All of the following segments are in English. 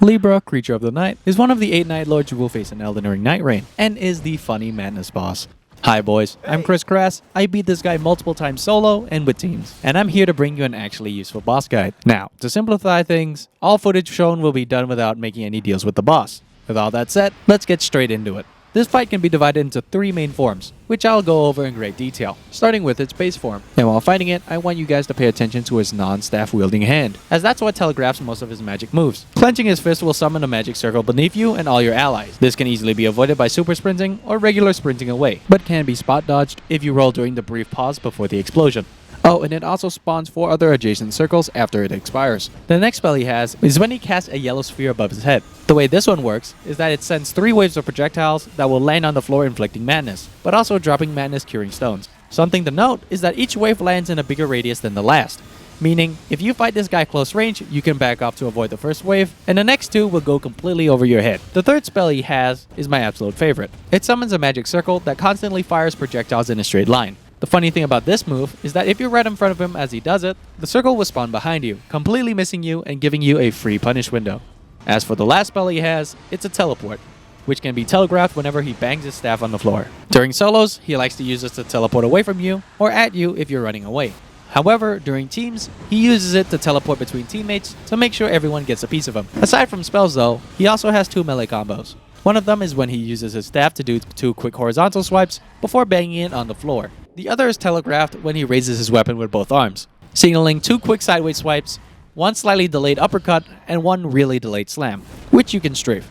Libra, Creature of the Night, is one of the 8 Night Lords you will face in Elden Ring Night Reign, and is the funny madness boss. Hi boys, I'm Chris Crass. I beat this guy multiple times solo and with teams, and I'm here to bring you an actually useful boss guide. Now, to simplify things, all footage shown will be done without making any deals with the boss. With all that said, let's get straight into it. This fight can be divided into 3 main forms, which I'll go over in great detail, starting with its base form. And while fighting it, I want you guys to pay attention to his non-staff wielding hand, as that's what telegraphs most of his magic moves. Clenching his fist will summon a magic circle beneath you and all your allies. This can easily be avoided by super sprinting or regular sprinting away, but can be spot dodged if you roll during the brief pause before the explosion. Oh, and it also spawns 4 other adjacent circles after it expires. The next spell he has is when he casts a yellow sphere above his head. The way this one works is that it sends 3 waves of projectiles that will land on the floor inflicting madness, but also dropping madness curing stones. Something to note is that each wave lands in a bigger radius than the last, meaning if you fight this guy close range, you can back off to avoid the first wave, and the next 2 will go completely over your head. The third spell he has is my absolute favorite. It summons a magic circle that constantly fires projectiles in a straight line. The funny thing about this move is that if you're right in front of him as he does it, the circle will spawn behind you, completely missing you and giving you a free punish window. As for the last spell he has, it's a teleport, which can be telegraphed whenever he bangs his staff on the floor. During solos, he likes to use this to teleport away from you, or at you if you're running away. However, during teams, he uses it to teleport between teammates to make sure everyone gets a piece of him. Aside from spells though, he also has 2 melee combos. One of them is when he uses his staff to do 2 quick horizontal swipes before banging it on the floor. The other is telegraphed when he raises his weapon with both arms, signaling 2 quick sideways swipes, 1 slightly delayed uppercut, and 1 really delayed slam, which you can strafe.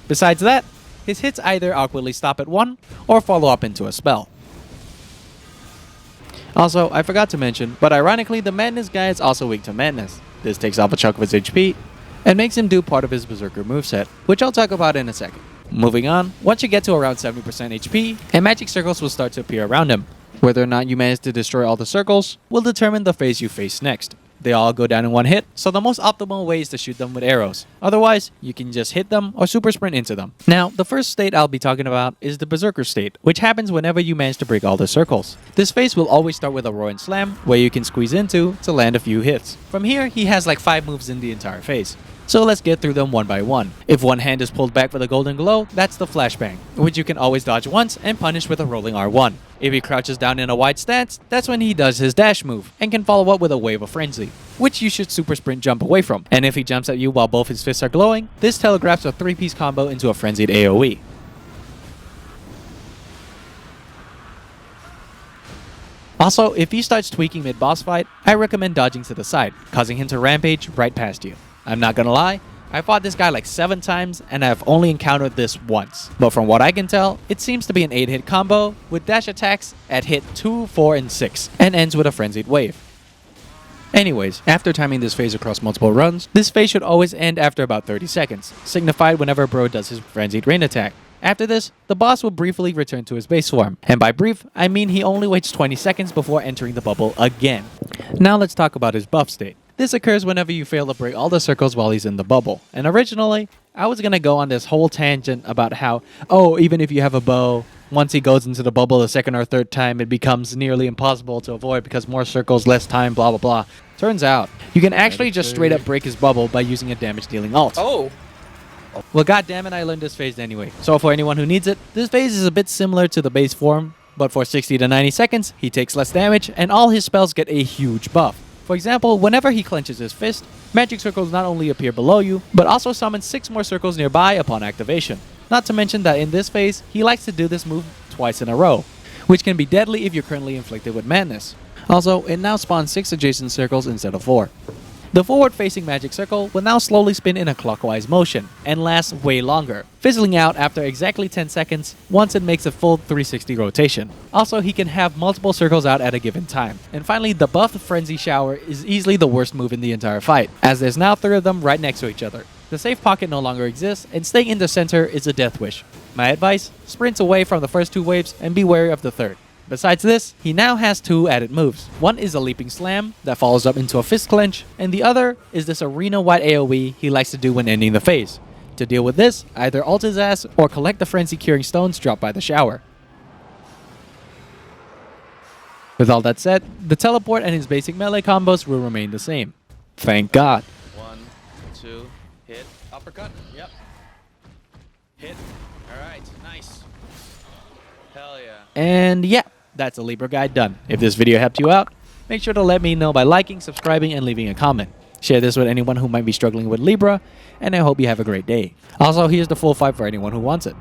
Besides that, his hits either awkwardly stop at 1 or follow up into a spell. Also, I forgot to mention, but ironically the madness guy is also weak to madness. This takes off a chunk of his HP and makes him do part of his Berserker moveset, which I'll talk about in a second. Moving on, once you get to around 70% HP, and magic circles will start to appear around him. Whether or not you manage to destroy all the circles will determine the phase you face next. They all go down in 1 hit, so the most optimal way is to shoot them with arrows. Otherwise, you can just hit them or super sprint into them. Now, the first state I'll be talking about is the Berserker state, which happens whenever you manage to break all the circles. This phase will always start with a roar and slam, where you can squeeze into to land a few hits. From here, he has like 5 moves in the entire phase. So let's get through them one by one. If one hand is pulled back with a golden glow, that's the flashbang, which you can always dodge once and punish with a rolling R1. If he crouches down in a wide stance, that's when he does his dash move, and can follow up with a wave of frenzy, which you should super sprint jump away from. And if he jumps at you while both his fists are glowing, this telegraphs a 3-piece combo into a frenzied AoE. Also, if he starts tweaking mid-boss fight, I recommend dodging to the side, causing him to rampage right past you. I'm not gonna lie, I fought this guy like 7 times and I've only encountered this once. But from what I can tell, it seems to be an 8-hit combo with dash attacks at hit 2, 4, and 6, and ends with a frenzied wave. Anyways, after timing this phase across multiple runs, this phase should always end after about 30 seconds, signified whenever bro does his frenzied rain attack. After this, the boss will briefly return to his base form, and by brief, I mean he only waits 20 seconds before entering the bubble again. Now let's talk about his buff state. This occurs whenever you fail to break all the circles while he's in the bubble, and originally, I was gonna go on this whole tangent about how, oh, even if you have a bow, once he goes into the bubble the 2nd or 3rd time, it becomes nearly impossible to avoid because more circles, less time, blah blah blah. Turns out, you can actually just straight up break his bubble by using a damage dealing ult. Oh! Well, goddammit, I learned this phase anyway. So for anyone who needs it, this phase is a bit similar to the base form, but for 60 to 90 seconds, he takes less damage, and all his spells get a huge buff. For example, whenever he clenches his fist, magic circles not only appear below you, but also summon 6 more circles nearby upon activation. Not to mention that in this phase, he likes to do this move twice in a row, which can be deadly if you're currently inflicted with madness. Also, it now spawns 6 adjacent circles instead of 4. The forward-facing magic circle will now slowly spin in a clockwise motion, and last way longer, fizzling out after exactly 10 seconds once it makes a full 360 rotation. Also, he can have multiple circles out at a given time. And finally, the buffed Frenzy Shower is easily the worst move in the entire fight, as there's now 3 of them right next to each other. The safe pocket no longer exists, and staying in the center is a death wish. My advice, sprint away from the first 2 waves and be wary of the 3rd. Besides this, he now has 2 added moves. One is a leaping slam that follows up into a fist clench, and the other is this arena-wide AoE he likes to do when ending the phase. To deal with this, either ult his ass or collect the frenzy curing stones dropped by the shower. With all that said, the teleport and his basic melee combos will remain the same. Thank God. 1, 2, hit, up. uppercut. Yep. Hit. All right. Nice. Hell yeah. And yeah, that's a Libra guide done. If this video helped you out, make sure to let me know by liking, subscribing, and leaving a comment. Share this with anyone who might be struggling with Libra, and I hope you have a great day. Also, here's the full fight for anyone who wants it.